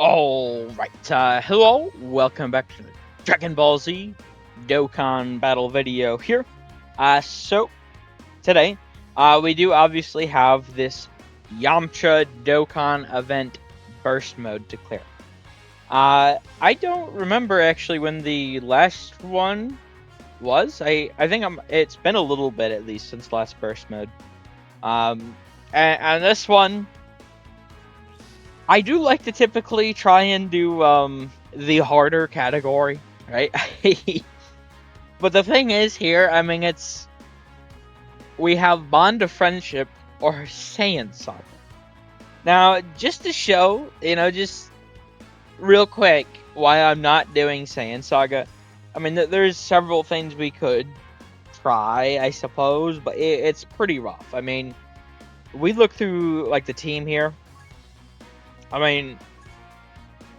Alright, hello, welcome back to the Dragon Ball Z Dokkan Battle video here. So, today, we do obviously have this Yamcha Dokkan Event Burst Mode to clear. I don't remember actually when the last one was. I think it's been a little bit at least since last Burst Mode. And this one, I do like to typically try and do the harder category, right? But the thing is here, I mean, we have Bond of Friendship or Saiyan Saga. Now, just to show, just real quick why I'm not doing Saiyan Saga. I mean, there's several things we could try, I suppose, but it's pretty rough. I mean, we look through like the team here. I mean,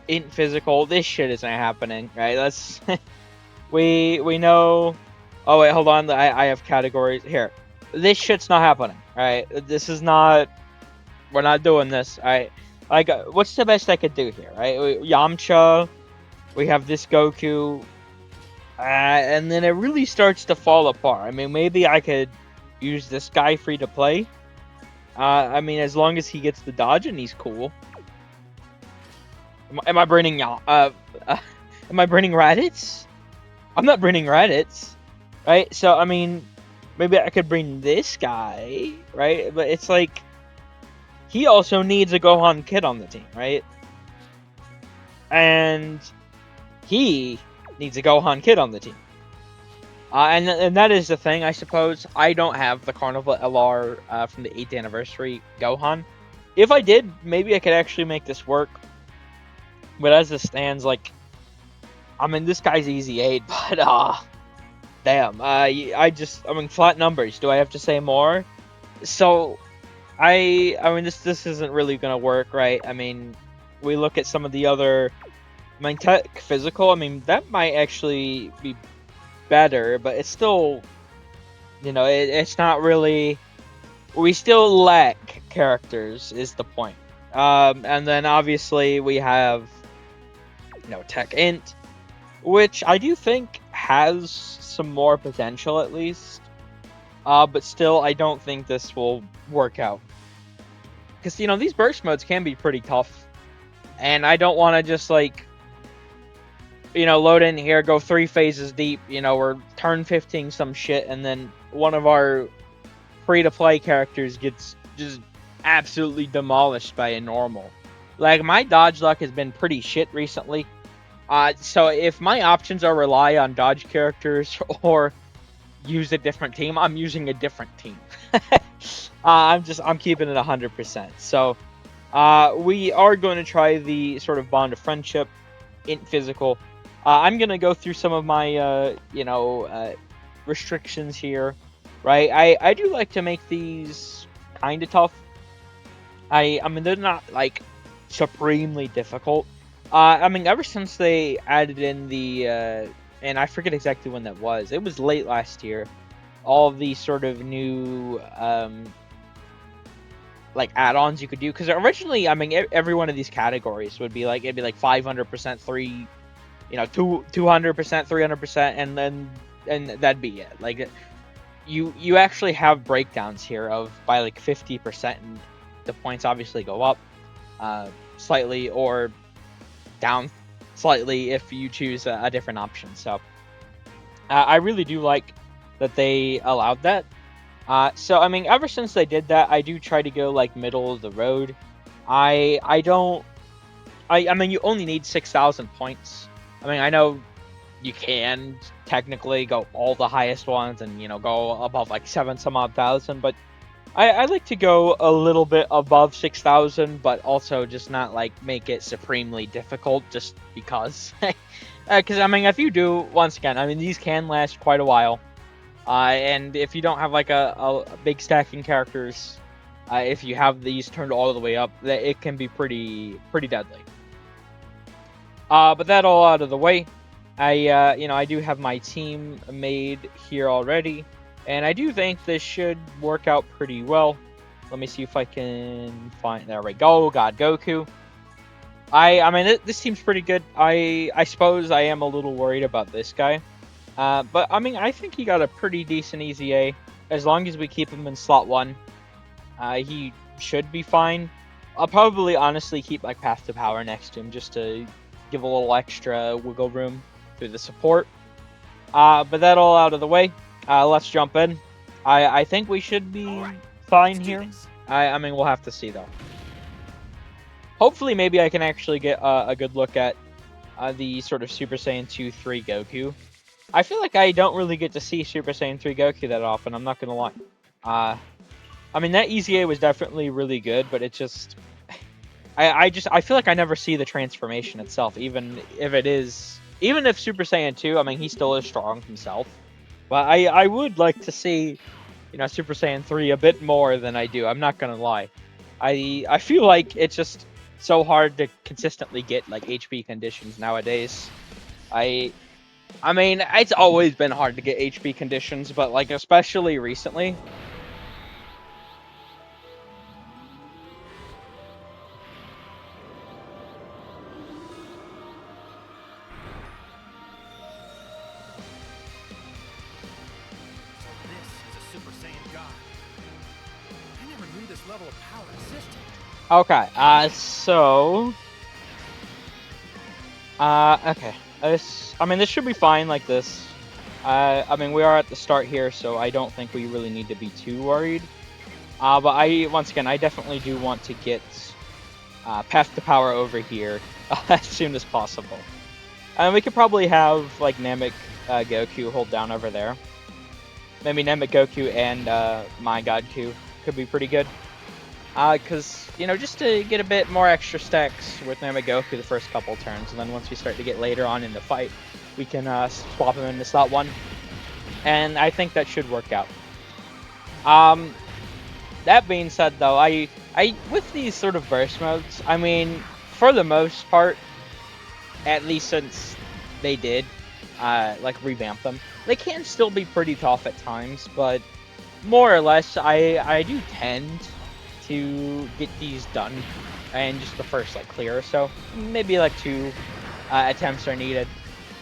in physical, this shit isn't happening, right? That's we know. Oh wait, hold on. I have categories here. This shit's not happening, right? This is not. We're not doing this, right? Like, what's the best I could do here, right? Yamcha. We have this Goku, and then it really starts to fall apart. I mean, maybe I could use this guy free to play. I mean, as long as he gets the dodge and he's cool. Am I burning am I burning Raditz? I'm not burning Raditz, right? So I mean, maybe I could bring this guy, right? But it's like he also needs a Gohan kid on the team, right? And he needs a Gohan kid on the team. And that is the thing, I suppose. I don't have the Carnival LR from the 8th anniversary Gohan. If I did, maybe I could actually make this work. But as it stands, like, I mean, this guy's easy 8, but, damn, I mean, flat numbers, do I have to say more? So, I mean, this isn't really gonna work, right? I mean, we look at some of the other, I mean, tech physical, I mean, that might actually be better, but it's still, it's not really, we still lack characters, is the point. And then, obviously, we have Tech Int, which I do think has some more potential at least. But still, I don't think this will work out. Because, these burst modes can be pretty tough. And I don't want to just, like, load in here, go 3 phases deep, or turn 15 some shit, and then one of our free-to-play characters gets just absolutely demolished by a normal. Like, my dodge luck has been pretty shit recently. So if my options are rely on dodge characters or use a different team, I'm using a different team. I'm keeping it 100%. So, we are going to try the sort of Bond of Friendship in physical. I'm going to go through some of my, restrictions here, right? I do like to make these kind of tough. I mean, they're not, like, supremely difficult. I mean, ever since they added in the, and I forget exactly when that was. It was late last year. All of these sort of new, like, add-ons you could do. Because originally, I mean, every one of these categories would be like, it'd be like 500%, 200%, 300%, and that'd be it. Like, you actually have breakdowns here of by like 50%, and the points obviously go up, slightly, or down slightly if you choose a different option. So I really do like that they allowed that. So I mean, ever since they did that, I do try to go like middle of the road. I mean, you only need 6,000 points. I mean, I know you can technically go all the highest ones and go above like 7 some odd thousand, but I like to go a little bit above 6,000, but also just not, like, make it supremely difficult just because. Because, I mean, if you do, once again, I mean, these can last quite a while. And if you don't have, like, a big stacking characters, if you have these turned all the way up, it can be pretty deadly. But that all out of the way, I do have my team made here already. And I do think this should work out pretty well. Let me see if I can find... There we go. Got Goku. I mean, this seems pretty good. I suppose I am a little worried about this guy. But I mean, I think he got a pretty decent EZA. As long as we keep him in slot 1, he should be fine. I'll probably honestly keep like Path to Power next to him just to give a little extra wiggle room through the support. But that all out of the way, let's jump in. I think we should be fine here. I mean, we'll have to see though. Hopefully, maybe I can actually get a good look at the sort of Super Saiyan 2, 3 Goku. I feel like I don't really get to see Super Saiyan 3 Goku that often, I'm not gonna lie. I mean, that EZA was definitely really good, but it just... I feel like I never see the transformation itself, even if Super Saiyan 2, I mean, he still is strong himself. But I would like to see, Super Saiyan 3 a bit more than I do, I'm not gonna lie. I feel like it's just so hard to consistently get, like, HP conditions nowadays. I mean, it's always been hard to get HP conditions, but, like, especially recently. Okay, so... okay. I mean, this should be fine like this. I mean, we are at the start here, so I don't think we really need to be too worried. But once again, I definitely do want to get Path to Power over here as soon as possible. And we could probably have, like, Namek Goku hold down over there. Maybe Namek Goku and My God Q could be pretty good. Because, just to get a bit more extra stacks with Namek Goku the first couple turns, and then once we start to get later on in the fight, we can swap him into slot 1. And I think that should work out. That being said, though, I with these sort of burst modes, I mean, for the most part, at least since they did, like, revamp them, they can still be pretty tough at times, but more or less, I do tend to get these done in just the first, like, clear or so. Maybe, like, 2 attempts are needed.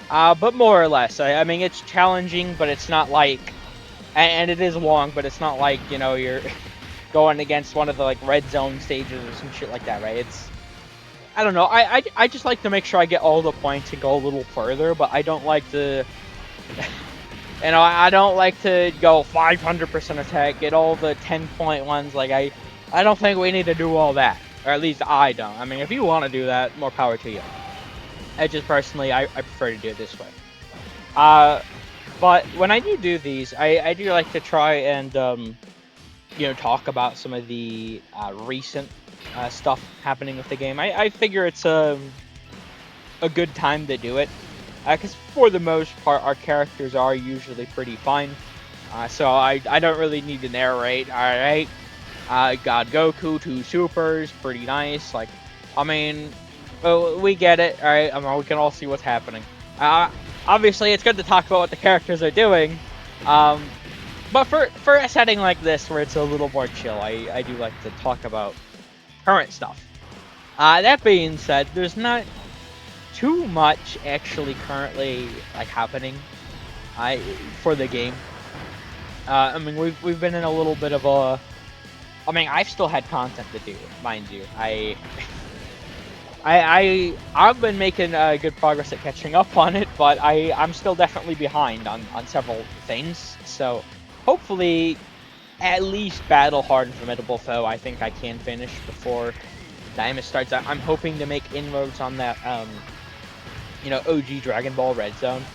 But more or less, I mean, it's challenging, but it's not like... And it is long, but it's not like, you're going against one of the, like, red zone stages or some shit like that, right? It's... I don't know, I just like to make sure I get all the points and go a little further, but I don't like to... I don't like to go 500% attack, get all the 10-point ones, like, I don't think we need to do all that. Or at least I don't. I mean, if you want to do that, more power to you. I just personally, I prefer to do it this way. But when I do these, I do like to try and, talk about some of the recent stuff happening with the game. I figure it's a good time to do it. Because for the most part, our characters are usually pretty fine. So I don't really need to narrate, alright? God Goku, 2 supers, pretty nice. Like, I mean, we get it, alright? I mean, we can all see what's happening. Obviously, it's good to talk about what the characters are doing. But for a setting like this, where it's a little more chill, I do like to talk about current stuff. That being said, there's not too much actually currently, like, happening for the game. I mean, we've been in a little bit of a... I mean, I've still had content to do, mind you. I've been making good progress at catching up on it, but I'm still definitely behind on several things. So hopefully, at least Battle Hard and Formidable Foe, I think I can finish before Diamond starts. I'm hoping to make inroads on that, OG Dragon Ball Red Zone.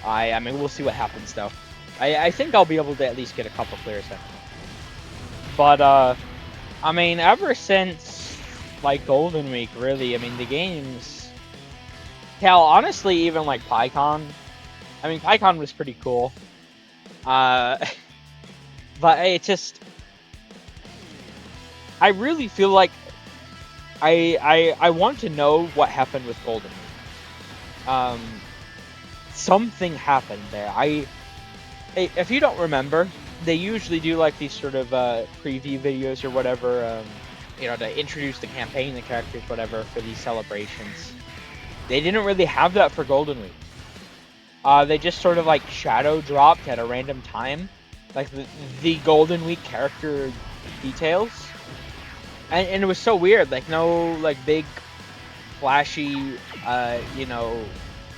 I mean, we'll see what happens though. I think I'll be able to at least get a couple clears in. But, I mean, ever since, like, Golden Week, really, I mean, the games... Hell, honestly, even, like, PyCon. I mean, PyCon was pretty cool. But it just... I really feel like I want to know what happened with Golden Week. Something happened there. If you don't remember... They usually do, like, these sort of preview videos or whatever you know, to introduce the campaign, the characters, whatever, for these celebrations. They didn't really have that for Golden Week. They just sort of like shadow dropped at a random time, like the Golden Week character details, and it was so weird. Like no like big flashy, you know,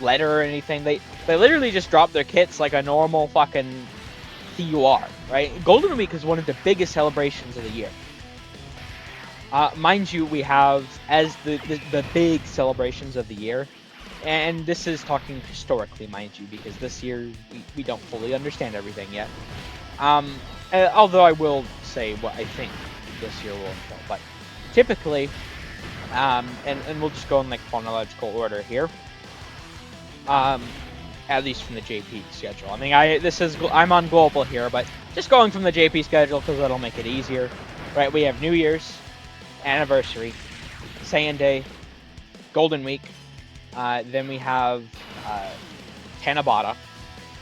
letter or anything. They literally just dropped their kits like a normal fucking CUR, right? Golden Week is one of the biggest celebrations of the year. Mind you, we have as the big celebrations of the year, and this is talking historically, mind you, because this year we don't fully understand everything yet. Although I will say what I think this year will entail, but typically, and we'll just go in like chronological order here. At least from the JP schedule. I mean, I'm on global here, but just going from the JP schedule because that'll make it easier, right? We have New Year's, Anniversary, Saiyan Day, Golden Week, then we have Tanabata,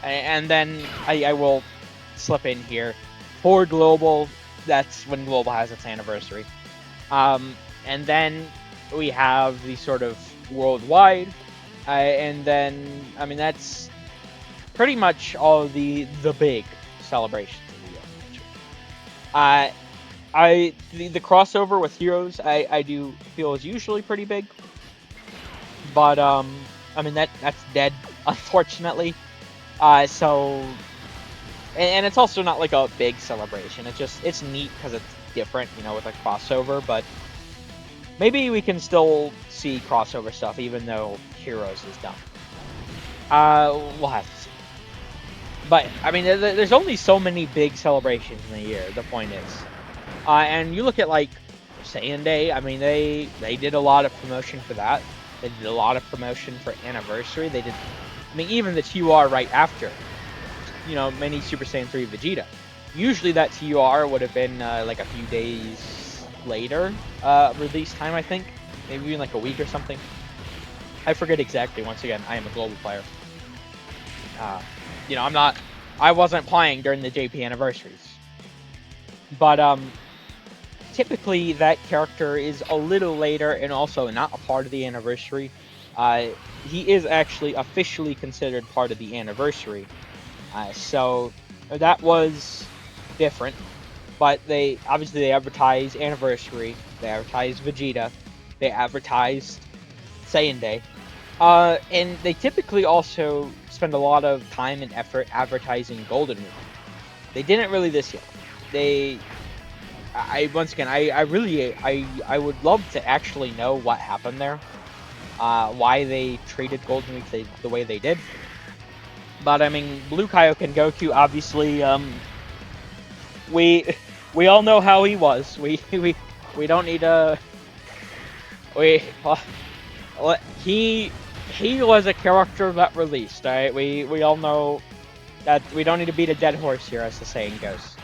and then I will slip in here for global. That's when global has its anniversary, and then we have the sort of worldwide. And then, I mean, that's pretty much all the big celebrations of the year. The crossover with Heroes, I do feel is usually pretty big, but I mean that's dead, unfortunately. So, and it's also not like a big celebration. It's neat because it's different, you know, with a crossover, but maybe we can still see crossover stuff even though Heroes is done. We'll have to see. But, I mean, there's only so many big celebrations in the year, the point is. And you look at, like, Saiyan Day, I mean, they did a lot of promotion for that. They did a lot of promotion for Anniversary. They did, I mean, even the TUR right after. You know, mini Super Saiyan 3 Vegeta. Usually that TUR would have been, like, a few days later, release time, I think. Maybe even, like, a week or something. I forget exactly. Once again, I am a global player. You know, I wasn't playing during the JP anniversaries. But, typically that character is a little later and also not a part of the anniversary. He is actually officially considered part of the anniversary. So that was different. But they advertised Anniversary, they advertised Vegeta, they advertised Saiyan Day, and they typically also spend a lot of time and effort advertising Golden Week. They didn't really this year. Once again, I would love to actually know what happened there, why they treated Golden Week the way they did. But I mean, Blue Kaioken Goku, obviously, we all know how he was. We don't need to. He was a character that released. Alright, we all know that we don't need to beat a dead horse here, as the saying goes.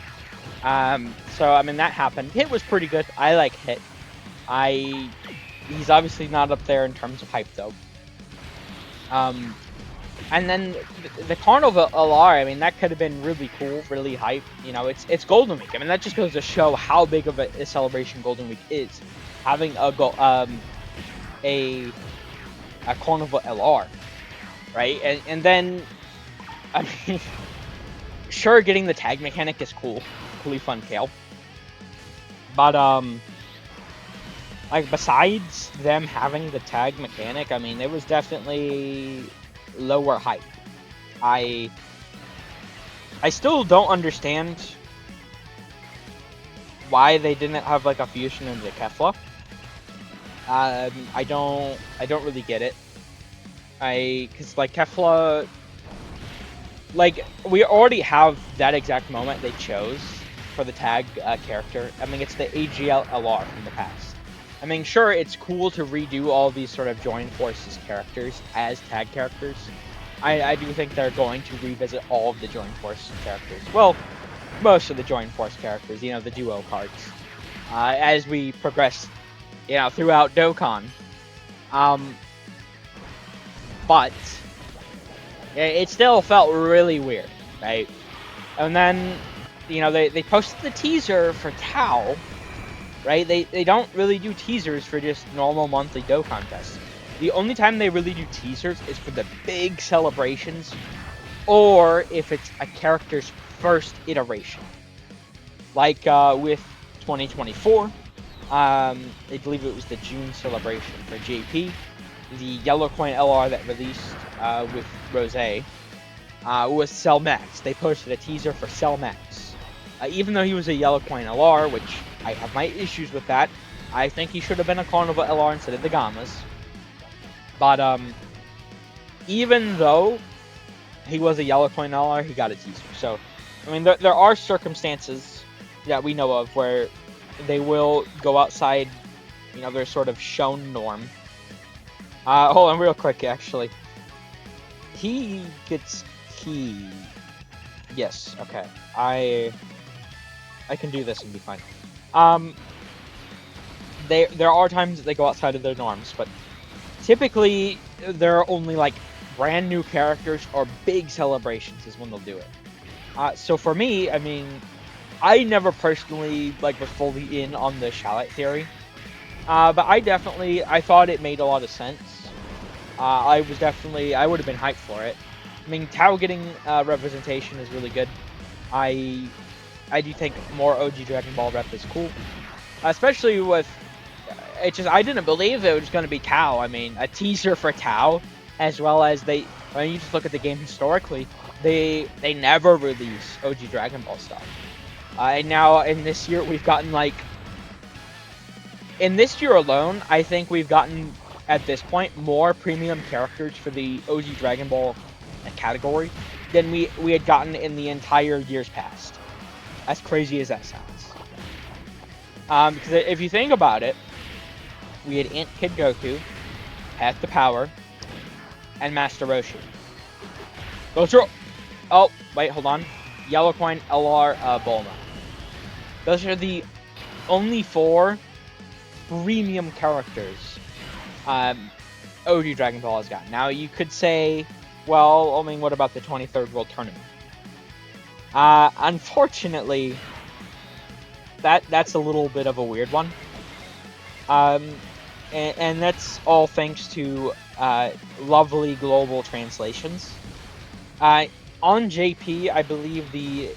So I mean that happened. Hit was pretty good. I like Hit. He's obviously not up there in terms of hype though. And then the Carnival LR, I mean, that could have been really cool, really hype. You know, it's Golden Week. I mean, that just goes to show how big of a celebration Golden Week is. Having a Carnival LR, right? And then, I mean, sure, getting the tag mechanic is cool, really fun Kale. But like besides them having the tag mechanic, I mean, it was definitely lower hype. I still don't understand why they didn't have like a fusion into Kefla. I don't really get it. Cause like Kefla, like we already have that exact moment they chose for the tag character. I mean, it's the AGL LR from the past. I mean, sure, it's cool to redo all these sort of Join Forces characters as tag characters. I do think they're going to revisit all of the Join Force characters. Well, most of the Join Force characters, you know, the duo cards. As we progress, you know, throughout Dokkan. But it still felt really weird, right? And then, you know, they posted the teaser for Tao, right? They don't really do teasers for just normal monthly Dokkan Fests. The only time they really do teasers is for the big celebrations, or if it's a character's first iteration. Like with 2024, I believe it was the June celebration for JP, the Yellow Coin LR that released with Rose was Cell Max. They posted a teaser for Cell Max. Even though he was a Yellow Coin LR, which I have my issues with that, I think he should have been a Carnival LR instead of the Gammas. But even though he was a Yellow Coin LR, he got a teaser. So, I mean, there are circumstances that we know of where they will go outside, their sort of shown norm. Hold on real quick, actually. He gets key. Yes, okay. I can do this and be fine. There are times that they go outside of their norms, but typically there are only like brand new characters or big celebrations is when they'll do it. So for me, I mean, I never personally was fully in on the Shallot theory, but I thought it made a lot of sense. I would have been hyped for it. I mean, Tao getting representation is really good. I do think more OG Dragon Ball rep is cool, especially with. I didn't believe it was going to be Tao. I mean, a teaser for Tao, as well as when you just look at the game historically, they never release OG Dragon Ball stuff. And now in this year we've gotten in this year alone, I think we've gotten at this point more premium characters for the OG Dragon Ball category than we had gotten in the entire years past. As crazy as that sounds. Because if you think about it, we had Ant Kid Goku, Path to Power, and Master Roshi. Those are... Oh, wait, hold on. Yellow Coin, LR, Bulma. Those are the only 4 premium characters OG Dragon Ball has got. Now, you could say, well, I mean, what about the 23rd World Tournament? Unfortunately, that's a little bit of a weird one. And that's all thanks to lovely global translations. On JP, I believe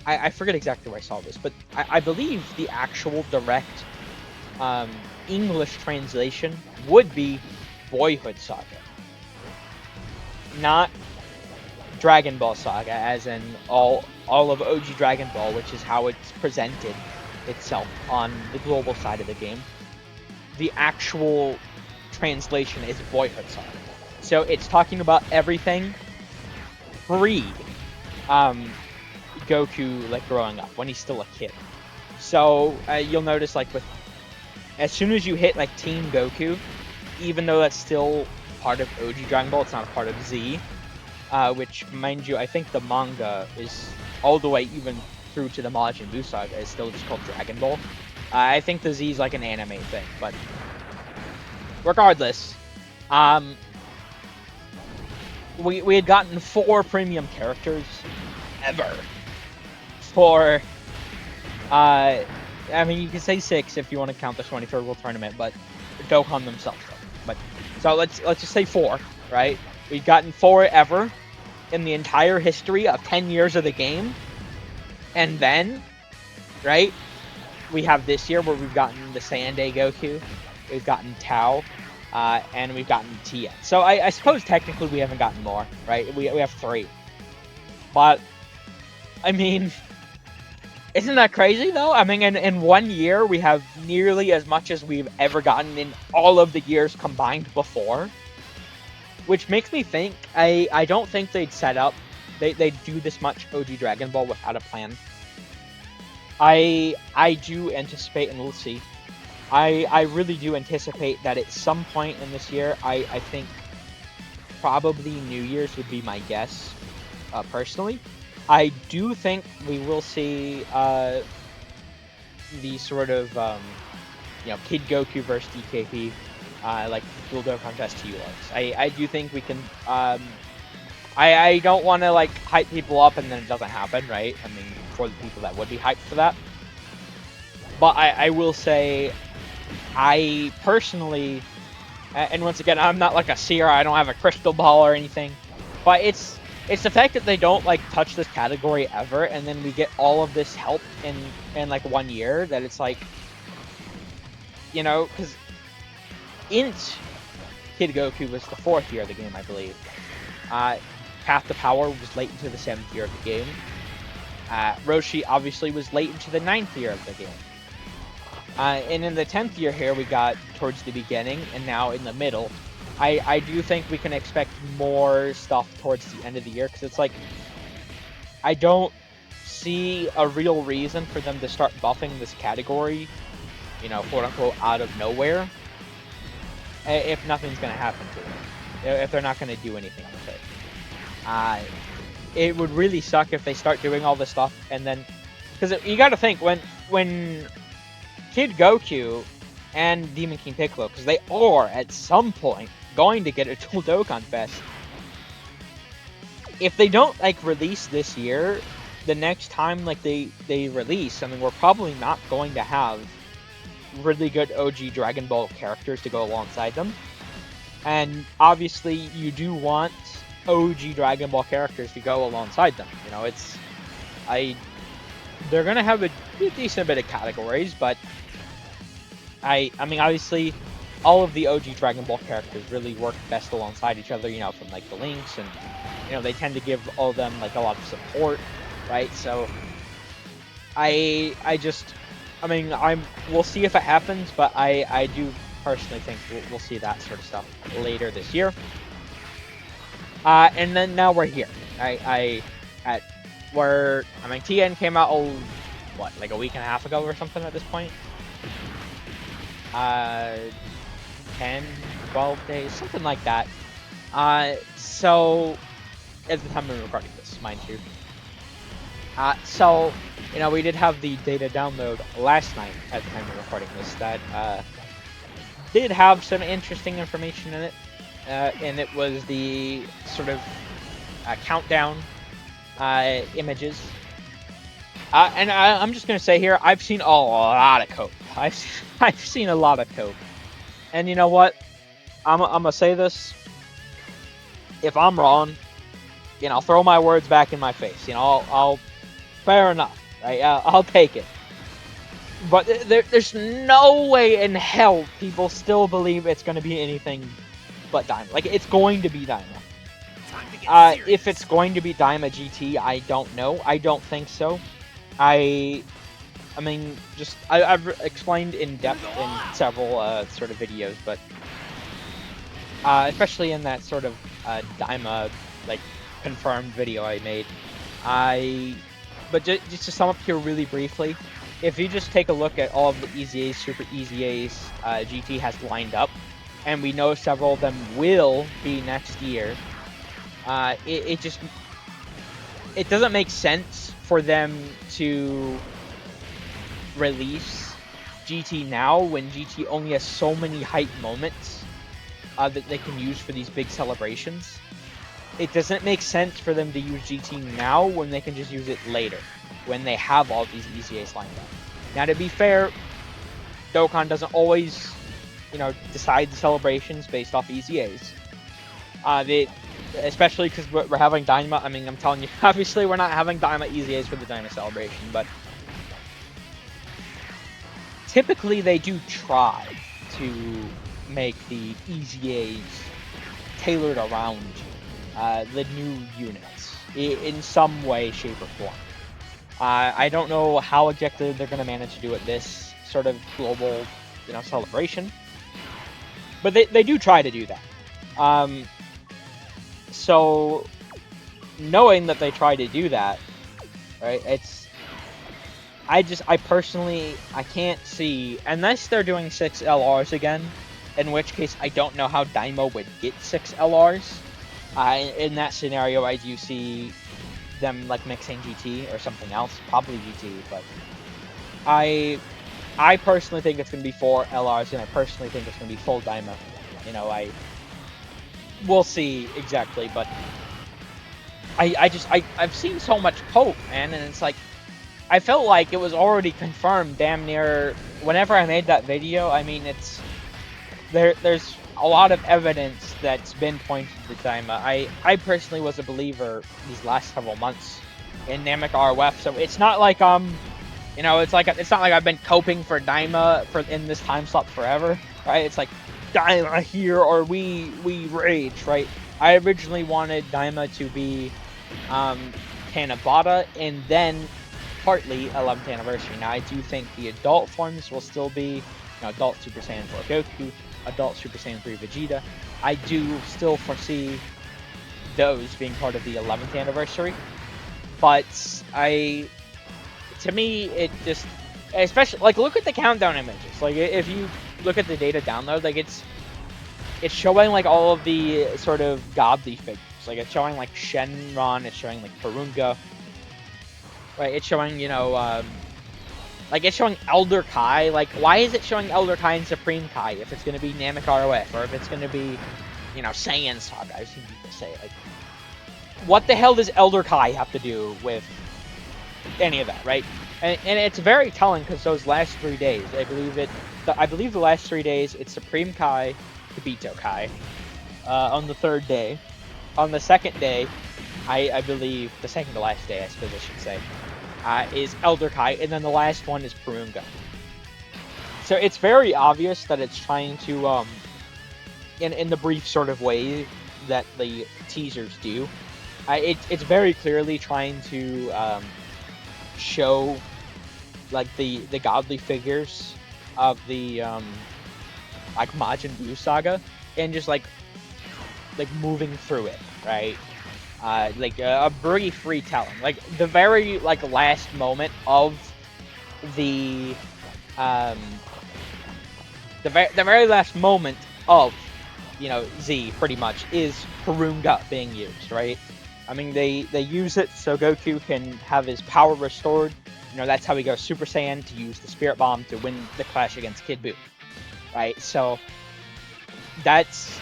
I forget exactly where I saw this, but I believe the actual direct English translation would be Boyhood Saga. Not Dragon Ball Saga, as in all of OG Dragon Ball, which is how it's presented itself on the global side of the game. The actual translation is Boyhood Saga. So it's talking about everything pre Goku growing up, when he's still a kid. So you'll notice as soon as you hit Team Goku, even though that's still part of OG Dragon Ball, it's not a part of Z, which, mind you, I think the manga is all the way even through to the Majin Buu Saga is still just called Dragon Ball. I think the Z is an anime thing, but regardless, we had gotten 4 premium characters ever for, I mean, you can say 6 if you want to count the 23rd World Tournament, but Dokkan themselves. But so let's just say 4, right? We've gotten 4 ever in the entire history of 10 years of the game, and then, right, we have this year where we've gotten the Saiyan Goku, we've gotten Tao, and we've gotten Tien. So I suppose technically we haven't gotten more, right? We have 3. But, I mean, isn't that crazy though? I mean, in 1 year we have nearly as much as we've ever gotten in all of the years combined before. Which makes me think, I don't think they'd do this much OG Dragon Ball without a plan. I do anticipate, and we'll see, I really do anticipate that at some point in this year, I think probably New Year's would be my guess, personally. I do think we will see the sort of, Kid Goku versus DKP, Dual Dokkan Fest TURs. I do think we can, I don't want to, hype people up and then it doesn't happen, right? I mean, for the people that would be hyped for that. But I will say, I personally, and once again, I'm not like a seer, I don't have a crystal ball or anything, but it's the fact that they don't like touch this category ever, and then we get all of this help in like 1 year, that it's like, you know, because Int Kid Goku was the 4th year of the game, I believe. Path to Power was late into the 7th year of the game. Roshi obviously was late into the 9th year of the game. And in the 10th year here, we got towards the beginning, and now in the middle. I do think we can expect more stuff towards the end of the year, because it's like, I don't see a real reason for them to start buffing this category, you know, quote-unquote, out of nowhere, if nothing's going to happen to it, if they're not going to do anything with it. It would really suck if they start doing all this stuff, and then, because you got to think, when Kid Goku and Demon King Piccolo, because they are at some point going to get a Dual Dokkan Fest, if they don't like release this year, the next time like they release, I mean, we're probably not going to have really good OG Dragon Ball characters to go alongside them. And obviously you do want OG Dragon Ball characters to go alongside them. You know, they're gonna have a decent bit of categories, but I mean, obviously all of the OG Dragon Ball characters really work best alongside each other, you know, from like the Links, and you know, they tend to give all of them like a lot of support, right? So I mean, we'll see if it happens, but I do personally think we'll see that sort of stuff later this year. And then now we're here. I mean, TN came out, what, like a week and a half ago or something at this point? 10, 12 days, something like that. So, at the time I'm recording this, mind you. So, you know, we did have the data download last night at the time of recording this that did have some interesting information in it. And it was the sort of countdown images. And I'm just going to say here, I've seen a lot of cope. I've seen a lot of cope. And you know what? I'm going to say this. If I'm wrong, you know, throw my words back in my face. You know, I'll fair enough. Right? I'll take it. But there's no way in hell people still believe it's going to be anything but Daima. Like, it's going to be Daima. If it's going to be Daima GT, I don't know. I don't think so. I mean, just I've explained in depth in several sort of videos, but especially in that sort of Daima like confirmed video I made. But just to sum up here really briefly, if you just take a look at all of the Easy A's, Super Easy A's GT has lined up, and we know several of them will be next year, it doesn't make sense for them to release GT now when GT only has so many hype moments that they can use for these big celebrations. It doesn't make sense for them to use GT now when they can just use it later, when they have all these EZAs lined up. Now, to be fair, Dokkan doesn't always, you know, decide the celebrations based off EZAs. Especially because we're having Daima. I mean, I'm telling you, obviously we're not having Daima EZAs for the Daima celebration, but typically they do try to make the EZAs tailored around the new units in some way, shape, or form. I don't know how exactly they're going to manage to do it this sort of global, you know, celebration, but they do try to do that. So knowing that they try to do that, right? I personally can't see, unless they're doing 6 LRs again, in which case I don't know how Daima would get 6 LRs. In that scenario, I do see them like mixing GT or something else, probably GT, but I personally think it's going to be 4 LRs, and I personally think it's going to be full Daima. You know, we'll see exactly, but I've seen so much cope, man, and it's like, I felt like it was already confirmed damn near whenever I made that video. I mean, there's a lot of evidence that's been pointed to Daima. I personally was a believer these last several months in Namek ROF, so it's not like you know, it's not like I've been coping for Daima in this time slot forever, right? It's like Daima here or we rage, right? I originally wanted Daima to be Tanabata and then partly 11th anniversary. Now I do think the adult forms will still be, you know, adult Super Saiyan 4 Goku, adult Super Saiyan 3 Vegeta. I do still foresee those being part of the 11th anniversary, but to me, it just, especially, like, look at the countdown images. Like, if you look at the data download, like, it's showing, like, all of the sort of godly figures. Like, it's showing, like, Shenron, it's showing, like, Purunga. Right, it's showing, you know, like, it's showing Elder Kai. Like, why is it showing Elder Kai and Supreme Kai if it's going to be Namek ROF, or if it's going to be, you know, Saiyan Saga? I've seen people say, like, what the hell does Elder Kai have to do with any of that, right? And it's very telling because those last 3 days, I believe the last 3 days, it's Supreme Kai, Kibito Kai, on the 3rd day. On the 2nd day, I believe, the second to last day, I suppose I should say, is Elder Kai, and then the last one is Purunga. So it's very obvious that it's trying to, in the brief sort of way that the teasers do, it's very clearly trying to show, like, the godly figures of the like Majin Buu saga, and just like moving through it, right? Like a brief retelling, like the very last moment of the very last moment of, you know, Z, pretty much, is Purunga being used, right? I mean, they use it so Goku can have his power restored. You know, that's how he goes Super Saiyan, to use the Spirit Bomb to win the clash against Kid Buu, right? So that's,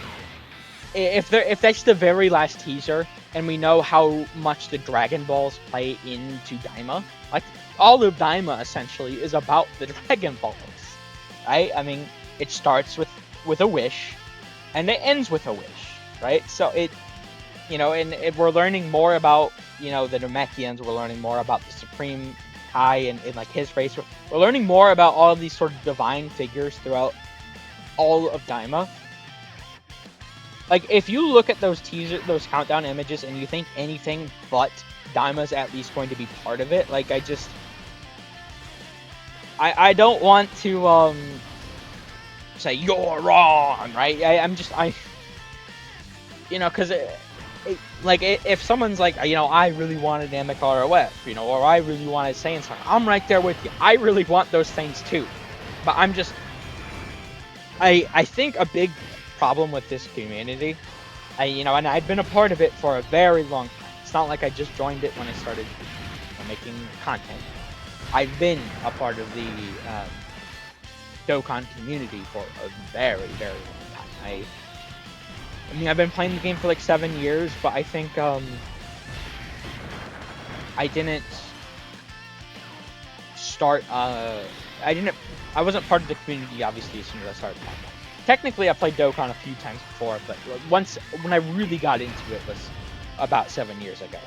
if that's the very last teaser, and we know how much the Dragon Balls play into Daima, like, all of Daima essentially is about the Dragon Balls, right? I mean, it starts with a wish, and it ends with a wish, right? So it, you know, and we're learning more about, you know, the Namekians, we're learning more about the Supreme Kai and like his race. We're learning more about all of these sort of divine figures throughout all of Daima. Like, if you look at those countdown images, and you think anything but Daima's at least going to be part of it, like, I don't want to say you're wrong, right? I you know, because like, if someone's like, you know, I really wanted Namek ROF, you know, or I really wanted Saiyan Saga, I'm right there with you. I really want those things too, but I'm just, I think a big problem with this community, you know, and I've been a part of it for a very long time. It's not like I just joined it when I started, you know, making content. I've been a part of the Dokkan community for a very, very long time. I mean, I've been playing the game for like 7 years, but I think I didn't start. I wasn't part of the community, obviously, as soon as I started playing. Technically, I played Dokkan a few times before, but once, when I really got into it, was about 7 years ago.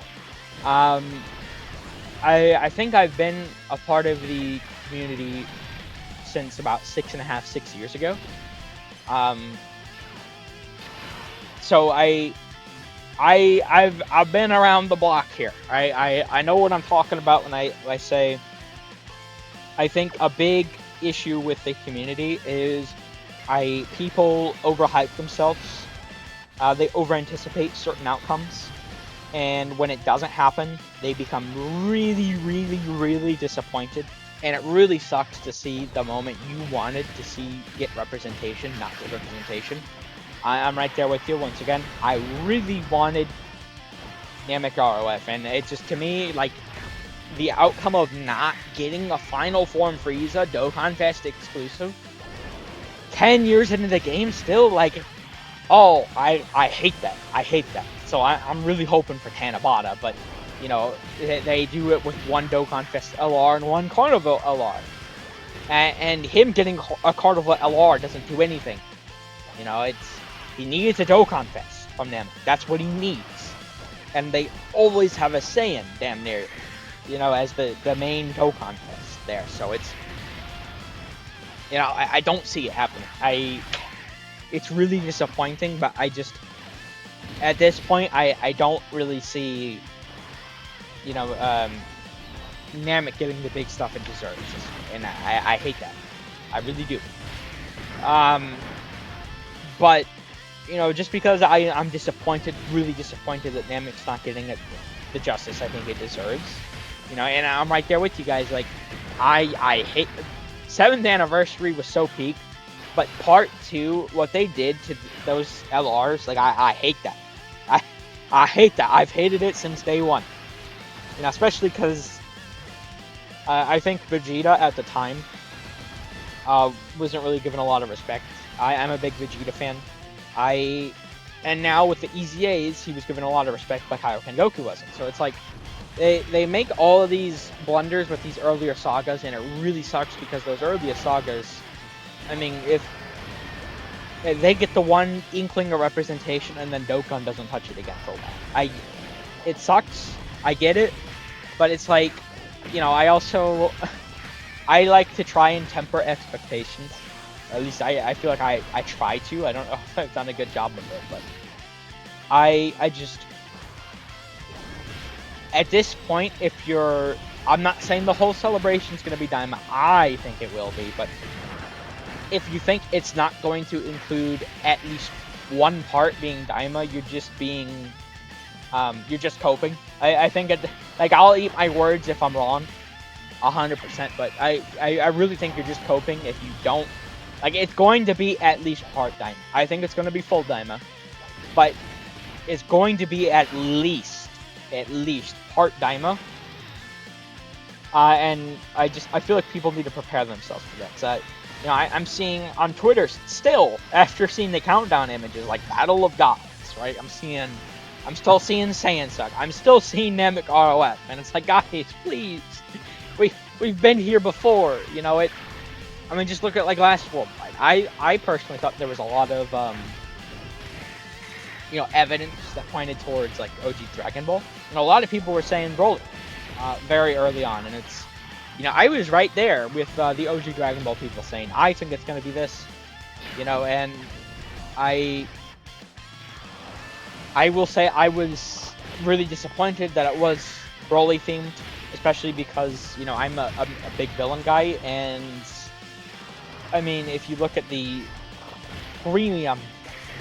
I think I've been a part of the community since about 6 years ago. So I've been around the block here. I know what I'm talking about when I say, I think a big issue with the community is people overhype themselves. They over-anticipate certain outcomes, and when it doesn't happen, they become really, really, really disappointed. And it really sucks to see the moment you wanted to see get representation, not get representation. I'm right there with you once again. I really wanted Namek ROF, and it just, to me, like, the outcome of not getting a final form Frieza Dokkan Fest exclusive 10 years into the game still, like, oh, I hate that. I hate that. So I'm really hoping for Tanabata, but You know, they do it with one Dokkan Fest LR and one Carnival LR. And him getting a Carnival LR doesn't do anything. You know, he needs a Dokkan Fest from them. That's what he needs. And they always have a Saiyan, damn near, you know, as the main Dokkan Fest there. So it's, you know, I don't see it happening. It's really disappointing, but I just, at this point, I don't really see, you know, Namek getting the big stuff it deserves. And I hate that. I really do. But, you know, just because I'm disappointed, really disappointed that Namek's not getting it the justice I think it deserves. You know, and I'm right there with you guys. Like, I hate 7th anniversary was so peak, but part 2, what they did to those LRs, like I hate that. I hate that. I've hated it since day one. You know, especially because I think Vegeta at the time wasn't really given a lot of respect. I'm a big Vegeta fan. And now with the EZAs, he was given a lot of respect, but Kaioken Goku wasn't. So it's like, they make all of these blunders with these earlier sagas, and it really sucks because those earlier sagas, I mean, if they get the one inkling of representation and then Dokkan doesn't touch it again for a while. It sucks, I get it, but it's like, you know, I like to try and temper expectations. At least I feel like I try to. I don't know if I've done a good job of it, but I just, at this point, I'm not saying the whole celebration's going to be Daima. I think it will be, but if you think it's not going to include at least one part being Daima, you're just coping. I think like, I'll eat my words if I'm wrong, 100%, but I really think you're just coping if you don't. Like, it's going to be at least part Daima. I think it's going to be full Daima, but it's going to be at least part Daima. And I feel like people need to prepare themselves for that. So, you know, I'm seeing on Twitter still, after seeing the countdown images, like Battle of Gods, right? I'm still seeing Saiyan Suck. I'm still seeing Namek ROF, and it's like, guys, please, we've been here before. You know, I mean, just look at like last World Fight. I personally thought there was a lot of you know, evidence that pointed towards like OG Dragon Ball, and a lot of people were saying Broly very early on, and it's, you know, I was right there with the OG Dragon Ball people saying I think it's going to be this, you know, and I will say I was really disappointed that it was Broly themed, especially because, you know, I'm a big villain guy, and I mean, if you look at the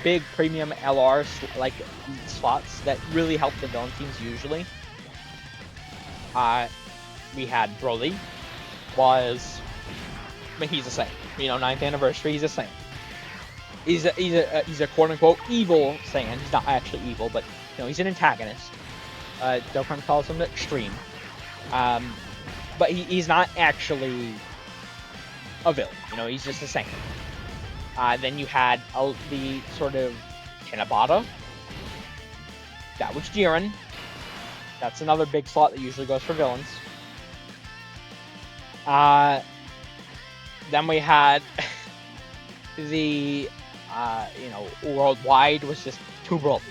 big premium LRs, like slots that really help the villain teams usually, we had Broly, I mean, he's a Saiyan. You know, 9th anniversary, he's a Saiyan. He's a quote-unquote evil Saiyan. He's not actually evil, but, you know, he's an antagonist. Dokkan calls him the Extreme. But he's not actually a villain. You know, he's just a Saiyan. Then you had the sort of Hinabata. That was Jiren. That's another big slot that usually goes for villains. Then we had the, you know, worldwide was just 2 Brolys.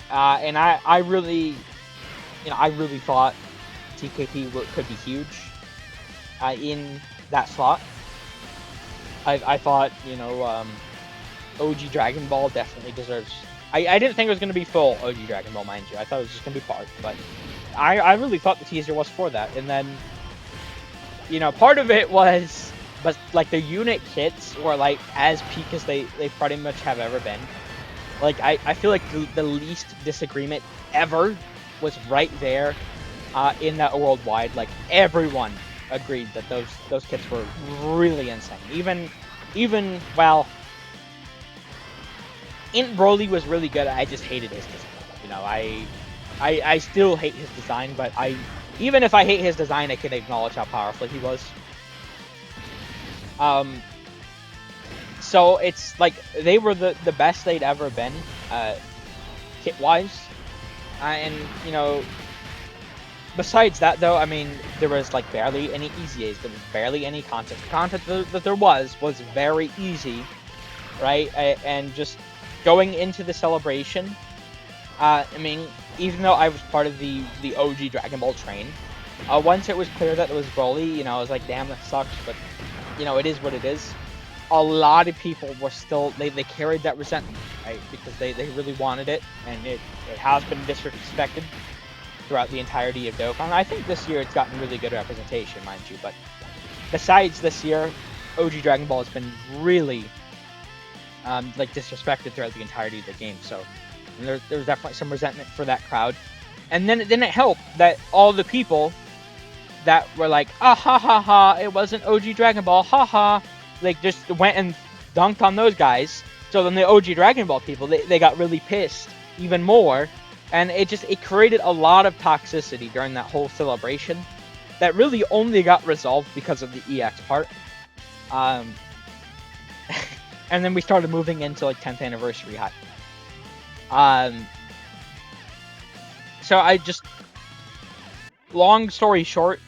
And I really thought TKP could be huge in that slot. I thought, you know, OG Dragon Ball definitely deserves. I didn't think it was going to be full OG Dragon Ball, mind you. I thought it was just going to be part, but I really thought the teaser was for that. And then, you know, part of it was, but like the unit kits were like as peak as they pretty much have ever been. Like, I feel like the least disagreement ever was right there in that worldwide. Like, everyone agreed that those kits were really insane. Even well, Int Broly was really good. I just hated his design. You know, I still hate his design, but even if I hate his design, I can acknowledge how powerful he was. So it's like they were the best they'd ever been, kit-wise. And besides that, though, I mean, there was like barely any easy A's. There was barely any content. The content that there was very easy, right? And just going into the celebration, I mean, even though I was part of the OG Dragon Ball train, once it was clear that it was Broly, I was like, damn, that sucks. But it is what it is. A lot of people were still they carried that resentment, right? Because they really wanted it, and it has been disrespected throughout the entirety of Dokkan. I think this year it's gotten really good representation, mind you. But besides this year, OG Dragon Ball has been really disrespected throughout the entirety of the game. So there's definitely some resentment for that crowd. And then it didn't help that all the people that were like, ah ha ha ha, it wasn't OG Dragon Ball, ha ha, like just went and dunked on those guys. So then the OG Dragon Ball people, they got really pissed even more. And it created a lot of toxicity during that whole celebration that really only got resolved because of the EX part. And then we started moving into like 10th anniversary hype. So long story short,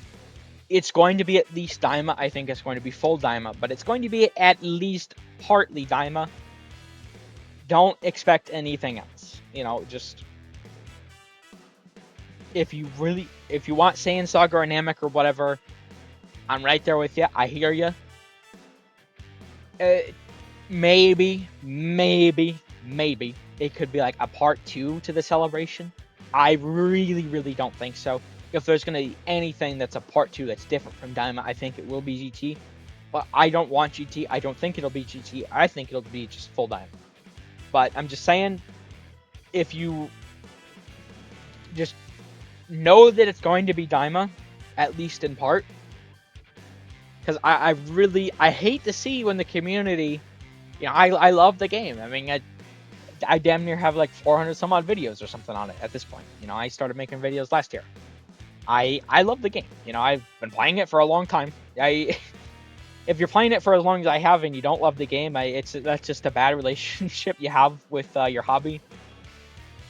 it's going to be at least Daima. I think it's going to be full Daima, but it's going to be at least partly Daima. Don't expect anything else. Just if you want Saiyan Saga or Namek or whatever, I'm right there with you. I hear you. Maybe it could be like a part 2 to the celebration. I really, really don't think so. If there's going to be anything that's a part 2 that's different from Daima, I think it will be GT. But I don't want GT. I don't think it'll be GT. I think it'll be just full Daima. But I'm just saying, if you just know that it's going to be Daima, at least in part. Because I hate to see when the community, I love the game. I mean, I damn near have like 400 some odd videos or something on it at this point. I started making videos last year. I love the game. I've been playing it for a long time. If you're playing it for as long as I have and you don't love the game, that's just a bad relationship you have with your hobby.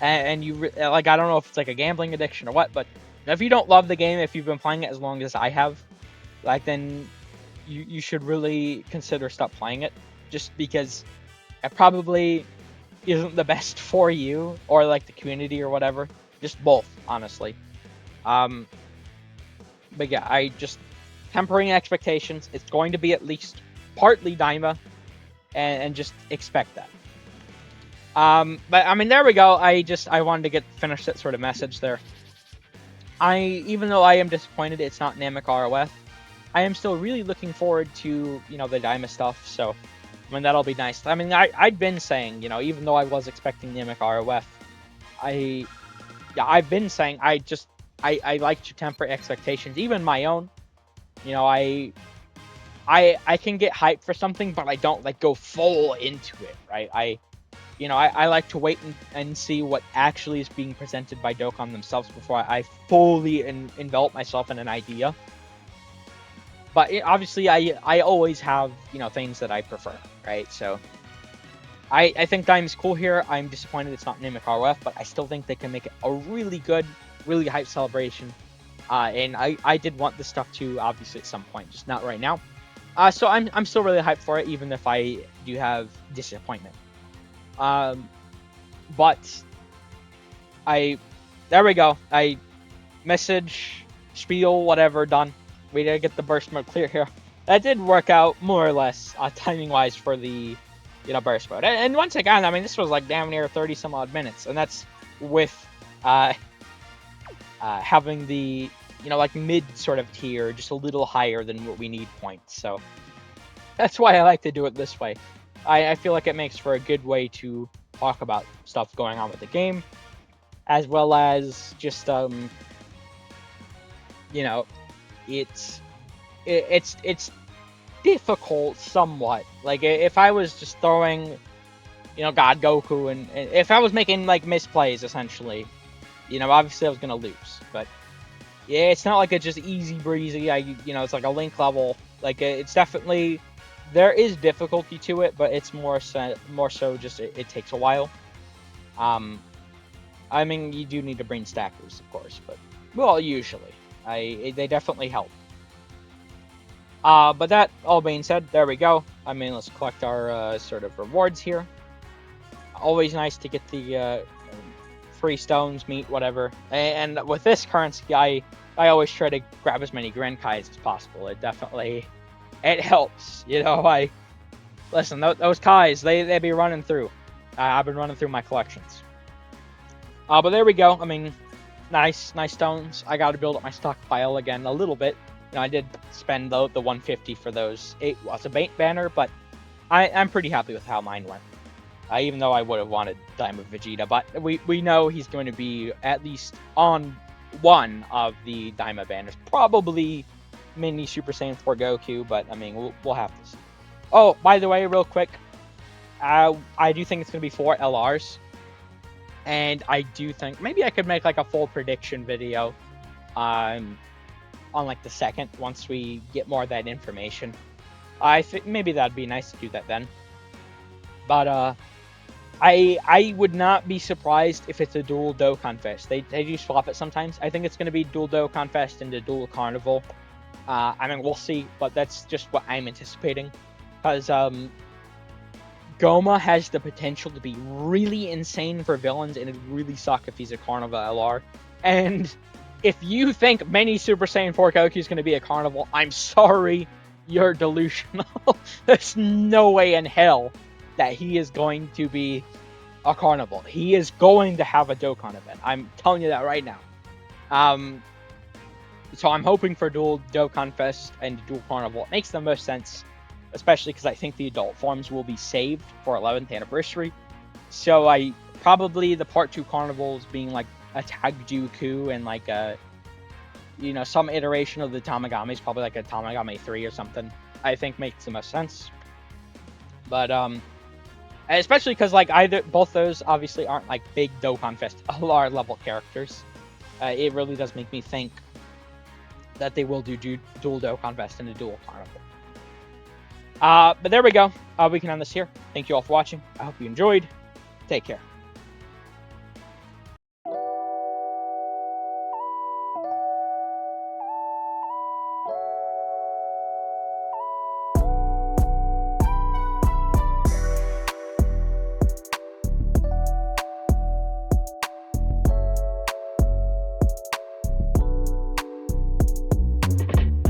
And I don't know if it's like a gambling addiction or what, but if you don't love the game, if you've been playing it as long as I have, then you should really consider stop playing it, just because it probably isn't the best for you or like the community or whatever. Just both, honestly. But yeah, I just tempering expectations. It's going to be at least partly Daima, and just expect that. But I mean, there we go. I wanted to finish that sort of message there. Even though I am disappointed it's not Namek ROF, I am still really looking forward to, the Daima stuff, so, I mean, that'll be nice. I mean, I'd been saying, even though I was expecting Namek ROF, I've been saying, I like to temper expectations, even my own. I can get hyped for something, but I don't, go full into it, right? I like to wait and see what actually is being presented by Dokkan themselves before I fully envelop myself in an idea. But obviously, I always have, things that I prefer, right? So, I think Daima's cool here. I'm disappointed it's not Namek ROF, but I still think they can make it a really good, really hype celebration. And I did want this stuff too, obviously, at some point, just not right now. So I'm still really hyped for it, even if I do have disappointment. But there we go. Message, spiel, whatever, done. We gotta get the burst mode clear here. That did work out more or less, timing wise, for the burst mode. And once again, I mean, this was like damn near 30 some odd minutes, and that's with having the mid sort of tier, just a little higher than what we need points. So that's why I like to do it this way. I feel like it makes for a good way to talk about stuff going on with the game, as well as just it's difficult somewhat. Like if I was just throwing God Goku and if I was making like misplays essentially, obviously I was gonna lose. But yeah, it's not like it's just easy breezy. It's like a Link level. Like it's definitely. There is difficulty to it, but it's more so just it takes a while. I mean, you do need to bring stackers, of course, but well, usually, they definitely help. But that all being said, there we go. I mean, let's collect our sort of rewards here. Always nice to get the free stones, meat, whatever. And with this currency, I always try to grab as many Grand Kais as possible. It definitely helps. You know, listen, those Kais, they be running through. I've been running through my collections. But there we go. I mean, nice stones. I got to build up my stockpile again a little bit. You know, I did spend the 150 for those. It was a banner, but I'm pretty happy with how mine went. Even though I would have wanted Diamond Vegeta, but we know he's going to be at least on one of the Daima banners. Probably Mini Super Saiyan 4 Goku, but I mean, we'll have to see. Oh, by the way, real quick, I do think it's going to be 4 LRs. And I do think maybe I could make like a full prediction video on like the 2nd once we get more of that information. I think maybe that'd be nice to do that then. But I would not be surprised if it's a dual Dokkan Fest. They do swap it sometimes. I think it's going to be dual Dokkan Fest into dual Carnival. I mean, we'll see, but that's just what I'm anticipating. Because Goma has the potential to be really insane for villains, and it'd really suck if he's a Carnival LR. And if you think Mini Super Saiyan 4 Goku is going to be a Carnival, I'm sorry, you're delusional. There's no way in hell that he is going to be a Carnival. He is going to have a Dokkan event. I'm telling you that right now. So I'm hoping for dual Dokkan Fest and dual Carnival. It makes the most sense, especially because I think the adult forms will be saved for 11th anniversary. So probably the Part 2 Carnivals being like a Tagjuku and like a, you know, some iteration of the Tamagamis, probably like a Tamagami 3 or something, I think makes the most sense. But especially because like both those obviously aren't like big Dokkan Fest LR level characters. It really does make me think that they will do dual Dokkan Fest and a dual Carnival. But there we go. We can end this here. Thank you all for watching. I hope you enjoyed. Take care.